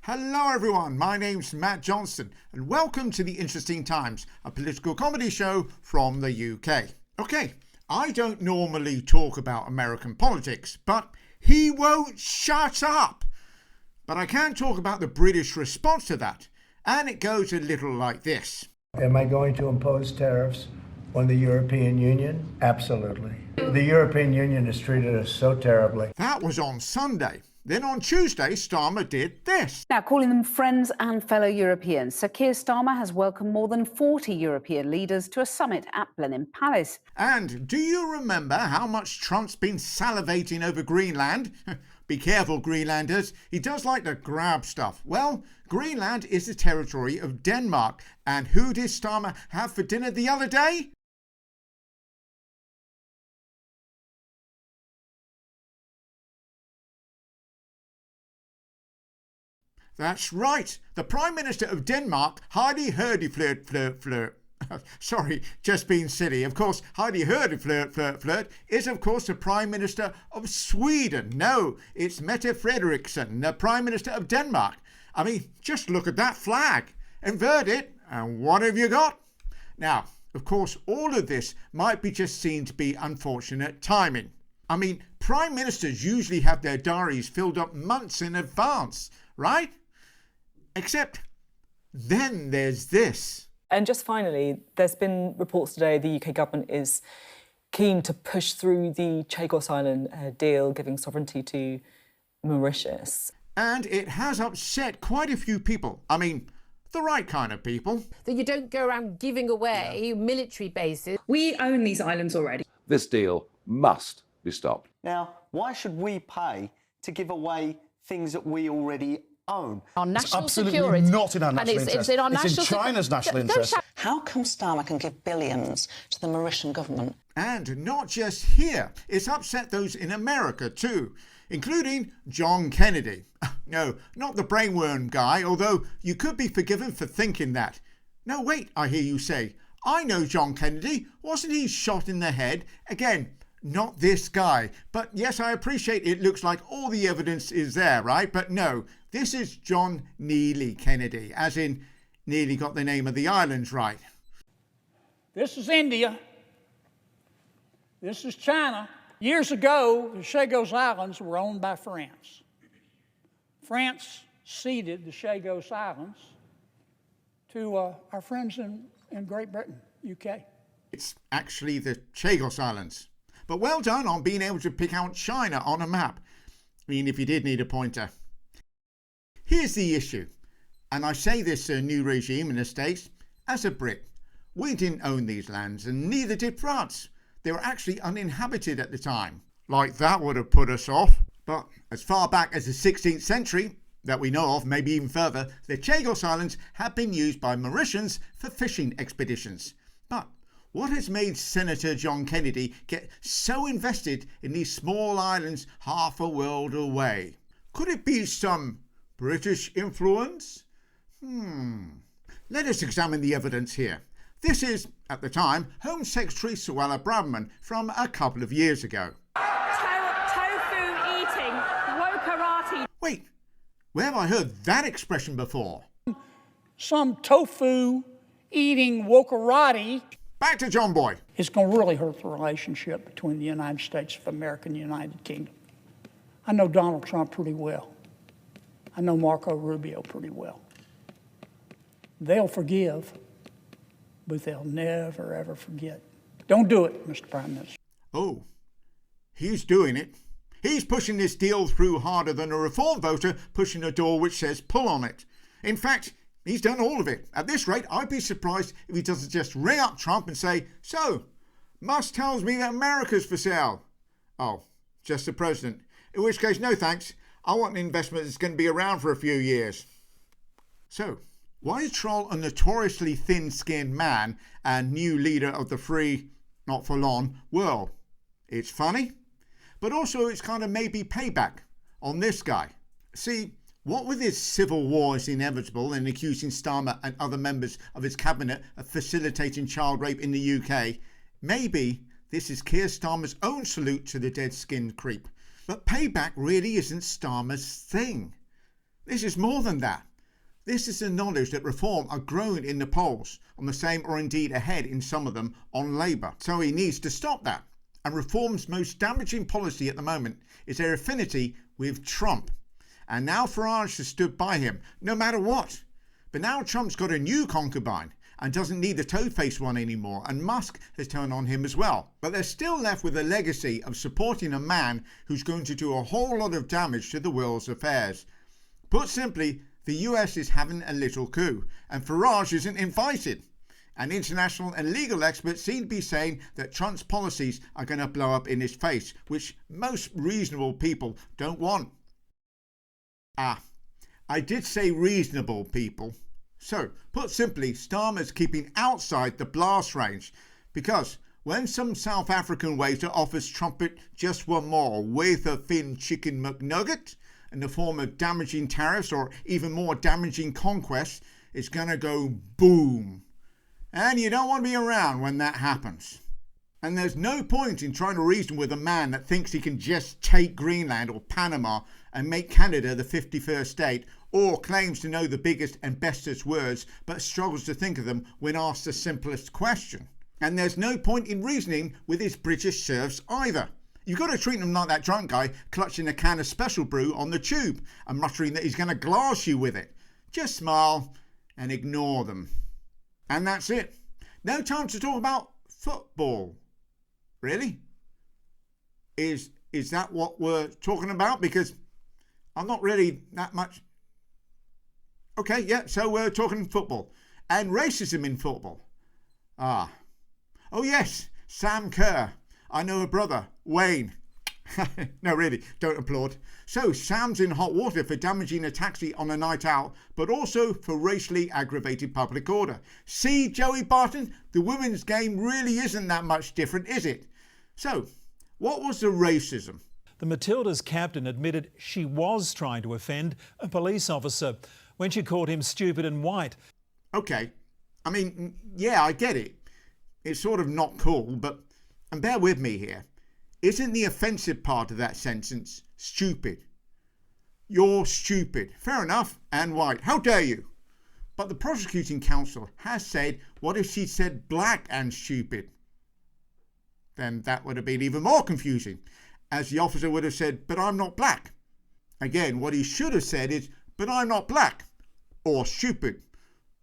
Hello everyone, my name's Matt Johnston and welcome to the Interesting Times, a political comedy show from the UK. Okay, I don't normally talk about American politics, but he won't shut up. But I can talk about the British response to that, and it goes a little like this. Am I going to impose tariffs on the European Union? Absolutely. The European Union has treated us so terribly. That was on Sunday. Then on Tuesday, Starmer did this. Now, calling them friends and fellow Europeans, Sir Keir Starmer has welcomed more than 40 European leaders to a summit at Blenheim Palace. And do you remember how much Trump's been salivating over Greenland? Be careful, Greenlanders. He does like to grab stuff. Well, Greenland is the territory of Denmark. And who did Starmer have for dinner the other day? That's right. The Prime Minister of Denmark, Heidi flirt. Sorry, just being silly. Of course, Heidi flirt is, of course, the Prime Minister of Sweden. No, it's Mette Frederiksen, the Prime Minister of Denmark. I mean, just look at that flag. Invert it, and what have you got? Now, of course, all of this might be just seen to be unfortunate timing. I mean, Prime Ministers usually have their diaries filled up months in advance, right? Except then there's this. And just finally, there's been reports today the UK government is keen to push through the Chagos Island deal, giving sovereignty to Mauritius. And it has upset quite a few people. I mean, the right kind of people. That you don't go around giving away military bases. We own these islands already. This deal must be stopped. Now, why should we pay to give away things that we already own? Our national absolutely security. not in our national interest. It's in our it's national in China's national interest. How come Starmer can give billions to the Mauritian government? And not just here. It's upset those in America too, including John Kennedy. No, not the brainworm guy, although you could be forgiven for thinking that. No, wait, I hear you say. I know John Kennedy. Wasn't he shot in the head? Again, not this guy. But yes, I appreciate it looks like all the evidence is there, right? But no, this is John Neely Kennedy, as in nearly got the name of the islands right. This is India. This is China. Years ago, the Chagos Islands were owned by France. France ceded the Chagos Islands to our friends in Great Britain, UK. It's actually the Chagos Islands. But well done on being able to pick out China on a map. I mean, if you did need a pointer. Here's the issue, and I say this new regime in the States, as a Brit, we didn't own these lands and neither did France. They were actually uninhabited at the time. Like that would have put us off. But as far back as the 16th century, that we know of, maybe even further, the Chagos Islands have been used by Mauritians for fishing expeditions. But what has made Senator John Kennedy get so invested in these small islands half a world away? Could it be some British influence? Let us examine the evidence here. This is, at the time, Home Secretary Suella Braverman from a couple of years ago. Tofu-eating wokarati. Wait, where have I heard that expression before? Some tofu-eating wokarati. Back to John Boy. It's going to really hurt the relationship between the United States of America and the United Kingdom. I know Donald Trump pretty well. I know Marco Rubio pretty well. They'll forgive, but they'll never, ever forget. Don't do it, Mr. Prime Minister. Oh, he's doing it. He's pushing this deal through harder than a reform voter pushing a door which says pull on it. In fact, he's done all of it. At this rate, I'd be surprised if he doesn't just ring up Trump and say, so, Musk tells me that America's for sale. Oh, just the president. In which case, no thanks. I want an investment that's going to be around for a few years. So, why troll a notoriously thin-skinned man and new leader of the free, not for long, world? It's funny, but also it's kind of maybe payback on this guy. See, what with his civil war is inevitable and accusing Starmer and other members of his cabinet of facilitating child rape in the UK, maybe this is Keir Starmer's own salute to the dead-skinned creep. But payback really isn't Starmer's thing. This is more than that. This is the knowledge that Reform are growing in the polls, on the same or indeed ahead in some of them on Labour. So he needs to stop that. And Reform's most damaging policy at the moment is their affinity with Trump. And now Farage has stood by him, no matter what. But now Trump's got a new concubine and doesn't need the toad-faced one anymore, and Musk has turned on him as well. But they're still left with a legacy of supporting a man who's going to do a whole lot of damage to the world's affairs. Put simply, the US is having a little coup, and Farage isn't invited. And international and legal experts seem to be saying that Trump's policies are going to blow up in his face, which most reasonable people don't want. I did say reasonable people. So, put simply, Starmer's keeping outside the blast range, because when some South African waiter offers Trumpet just one more wafer-thin chicken McNugget in the form of damaging tariffs or even more damaging conquests, it's going to go boom. And you don't want to be around when that happens. And there's no point in trying to reason with a man that thinks he can just take Greenland or Panama and make Canada the 51st state, or claims to know the biggest and bestest words but struggles to think of them when asked the simplest question. And there's no point in reasoning with his British serfs either. You've got to treat them like that drunk guy clutching a can of special brew on the tube and muttering that he's going to glass you with it. Just smile and ignore them. And that's it. No time to talk about football. Really? Is that what we're talking about? Because I'm not really that much. Okay, yeah, so we're talking football. And racism in football. Oh yes, Sam Kerr. I know a brother, Wayne. No, really, don't applaud. So, Sam's in hot water for damaging a taxi on a night out, but also for racially aggravated public order. See, Joey Barton, the women's game really isn't that much different, is it? So, what was the racism? The Matilda's captain admitted she was trying to offend a police officer when she called him stupid and white. Okay, I mean, yeah, I get it. It's sort of not cool, but, and bear with me here, isn't the offensive part of that sentence stupid? You're stupid. Fair enough, and white. How dare you? But the prosecuting counsel has said, what if she said black and stupid? Then that would have been even more confusing, as the officer would have said, but I'm not black. Again, what he should have said is, but I'm not black, or stupid.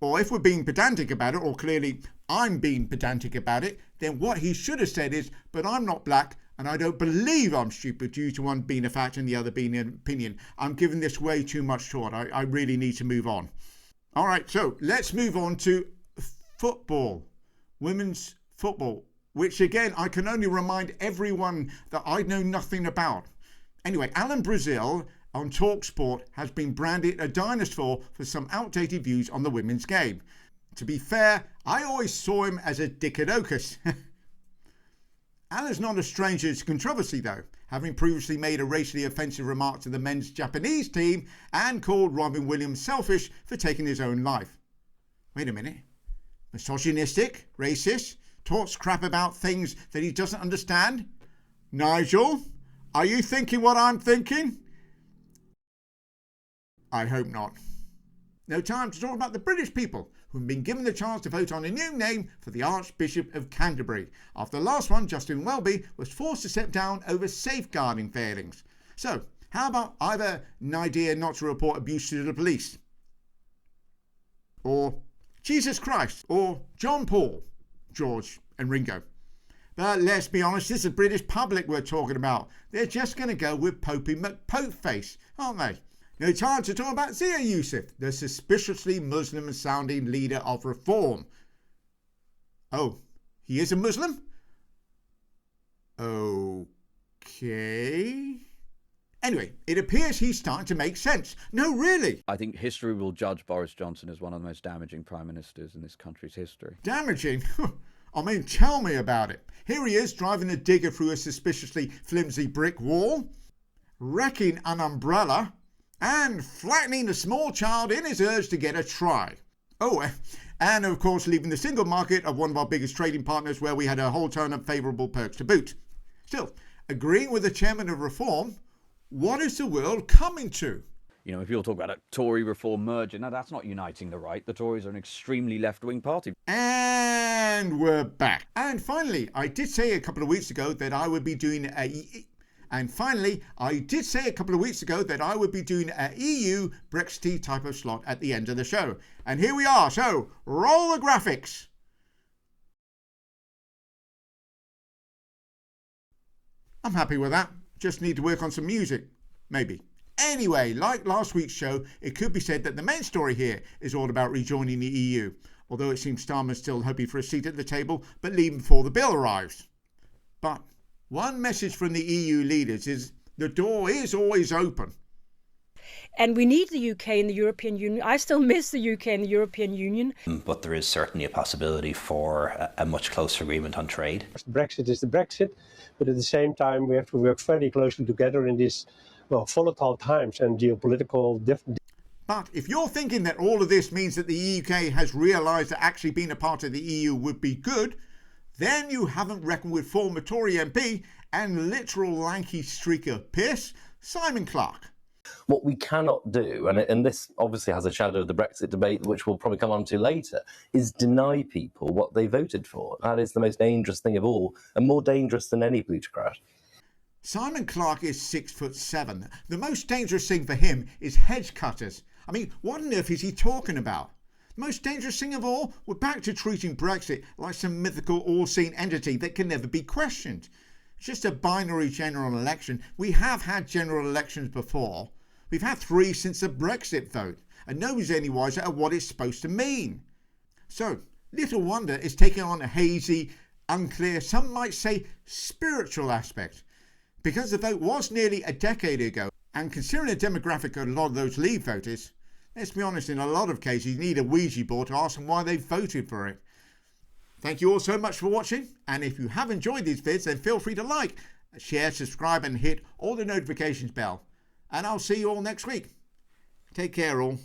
Or if we're being pedantic about it, or clearly I'm being pedantic about it, then what he should have said is, but I'm not black, and I don't believe I'm stupid due to one being a fact and the other being an opinion. I'm giving this way too much thought. I really need to move on. All right, so let's move on to football, women's football, which again, I can only remind everyone that I know nothing about. Anyway, Alan Brazil on TalkSport has been branded a dinosaur for some outdated views on the women's game. To be fair, I always saw him as a dickadocus. Alan's not a stranger to controversy though, having previously made a racially offensive remark to the men's Japanese team and called Robin Williams selfish for taking his own life. Wait a minute. Misogynistic, racist, talks crap about things that he doesn't understand? Nigel, are you thinking what I'm thinking? I hope not. No time to talk about the British people who have been given the chance to vote on a new name for the Archbishop of Canterbury, after the last one, Justin Welby, was forced to step down over safeguarding failings. So, how about either an idea not to report abuse to the police, or Jesus Christ, or John Paul, George and Ringo? But let's be honest, this is the British public we're talking about. They're just going to go with Popey McPopeface, aren't they? No time to talk about Zia Yusuf, the suspiciously Muslim-sounding leader of Reform. Oh, he is a Muslim? Okay. Anyway, it appears he's starting to make sense. No, really. I think history will judge Boris Johnson as one of the most damaging prime ministers in this country's history. Damaging? I mean, tell me about it. Here he is driving a digger through a suspiciously flimsy brick wall, wrecking an umbrella, and flattening a small child in his urge to get a try. Oh, and of course leaving the single market of one of our biggest trading partners where we had a whole ton of favourable perks to boot. Still, agreeing with the chairman of Reform, what is the world coming to? You know, if you're talking about a Tory reform merger, no, that's not uniting the right. The Tories are an extremely left-wing party. And we're back. And finally, I did say a couple of weeks ago that I would be doing a EU Brexit type of slot at the end of the show. And here we are. So, roll the graphics. I'm happy with that. Just need to work on some music, maybe. Anyway, like last week's show, it could be said that the main story here is all about rejoining the EU, although it seems Starmer's still hoping for a seat at the table, but leaving before the bill arrives. But one message from the EU leaders is the door is always open. And we need the UK in the European Union. I still miss the UK in the European Union. But there is certainly a possibility for a much closer agreement on trade. Brexit is the Brexit, but at the same time we have to work very closely together in these volatile times and geopolitical different. But if you're thinking that all of this means that the UK has realised that actually being a part of the EU would be good, then you haven't reckoned with former Tory MP and literal lanky streaker piss, Simon Clarke. What we cannot do, and this obviously has a shadow of the Brexit debate, which we'll probably come on to later, is deny people what they voted for. That is the most dangerous thing of all, and more dangerous than any plutocrat. Simon Clarke is 6'7". The most dangerous thing for him is hedge cutters. I mean, what on earth is he talking about? The most dangerous thing of all? We're back to treating Brexit like some mythical all-seeing entity that can never be questioned. It's just a binary general election. We have had general elections before. We've had 3 since the Brexit vote, and nobody's any wiser at what it's supposed to mean. So, little wonder it's taking on a hazy, unclear, some might say spiritual aspect. Because the vote was nearly a decade ago, and considering the demographic of a lot of those Leave voters, let's be honest, in a lot of cases you need a Ouija board to ask them why they voted for it. Thank you all so much for watching, and if you have enjoyed these vids, then feel free to like, share, subscribe and hit all the notifications bell. And I'll see you all next week. Take care all.